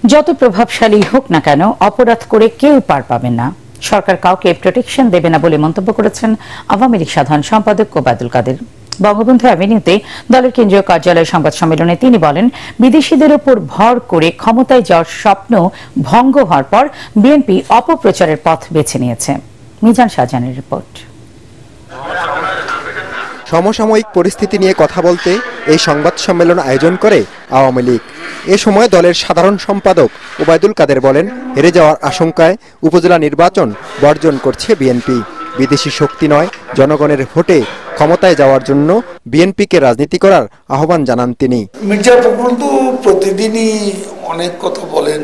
যত প্রভাবশালী হোক না কেন অপরাধ করে কেউ পার পাবে না, সরকার কাউকে প্রোটেকশন দেবে না বলে মন্তব্য করেছেন আওয়ামী লীগ সাধারণ সম্পাদক ওবায়দুল কাদের। বঙ্গবন্ধু অ্যাভিনিউতে দলের কেন্দ্রীয় কার্যালয়ের সংবাদ সম্মেলনে তিনি বলেন, বিদেশিদের উপর ভর করে ক্ষমতায় যাওয়ার স্বপ্ন ভঙ্গ হওয়ার পর বিএনপি অপপ্রচারের পথ বেছে নিয়েছে। মিজান শাহজাহানের রিপোর্ট। সমসাময়িক পরিস্থিতি নিয়ে কথা বলতে এই সংবাদ সম্মেলন আয়োজন করে আওয়ামী লীগ। এ সময় দলের সাধারণ সম্পাদক ওবায়দুল কাদের বলেন, হেরে যাওয়ার আশঙ্কায় উপজেলা নির্বাচন বর্জন করছে বিএনপি। বিদেশি শক্তি নয়, জনগণের ভোটে ক্ষমতায় যাওয়ার জন্য বিএনপিকে রাজনীতি করার আহ্বান জানান তিনি। মির্জা ফখরুল তো প্রতিদিনই অনেক কথা বলেন,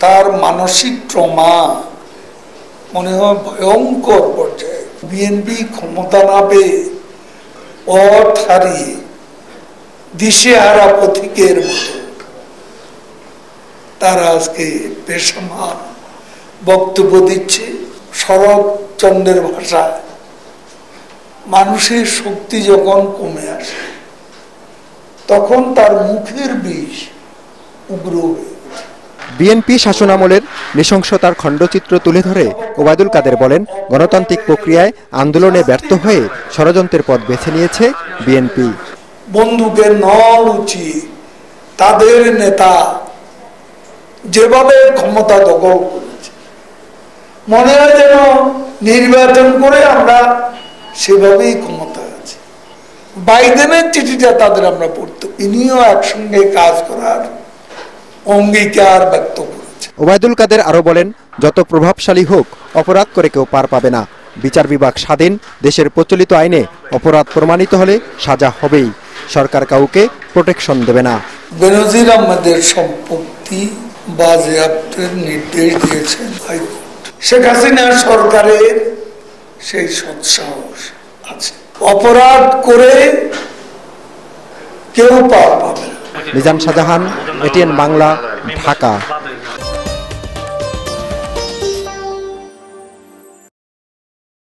তার মানসিক ট্রমা মনে হয় ভয়ঙ্কর পর্যায়ে। বিএনপি ক্ষমতা না পেয়ে পথ হারিয়ে দিশেহারা পথিকের মতো তারা আজকে বেসামাল বক্তব্য দিচ্ছে। শরৎচন্দ্রের ভাষায় মানুষের শক্তি যখন কমে আসে তখন তার মুখের বিষ উগ্র হয়ে। বিএনপি শাসনামলের নৃশংসতার খণ্ডচিত্র তুলে ধরে ওবায়দুল কাদের বলেন, গণতান্ত্রিক প্রক্রিয়ায় আন্দোলনে ব্যর্থ হয়ে ষড়যন্ত্রের পথ বেছে নিয়েছে বিএনপি। বন্দুকের নল উচিত তাদের নেতা যেভাবে ক্ষমতা দখল করেছে, মনে হয় যেন নির্বাচন করে আমরা সেভাবেই ক্ষমতায় আছি। বাইডেনের চিঠিটা তাদের আমরা পড়তে, ইনিও একসঙ্গে কাজ করার অঙ্গীকার ব্যক্ত করেছে। ওবায়দুল কাদের আরো বলেন, যত প্রভাবশালী হোক অপরাধ করে কেউ পার পাবে না। বিচার বিভাগ স্বাধীন, দেশের প্রচলিত আইনে অপরাধ প্রমাণিত হলে সাজা হবেই। সরকার কাউকে প্রোটেকশন দেবে না। বেনজির আহমেদের সম্পত্তি বাজেয়াপ্তের নির্দেশ দিয়েছেন হাইকোর্ট। শেখ হাসিনা সরকারের সেই সৎসাহস আছে, অপরাধ করে কেউ পার পাবে না। মিজান শাহজাহান, এটিএন বাংলা, ঢাকা।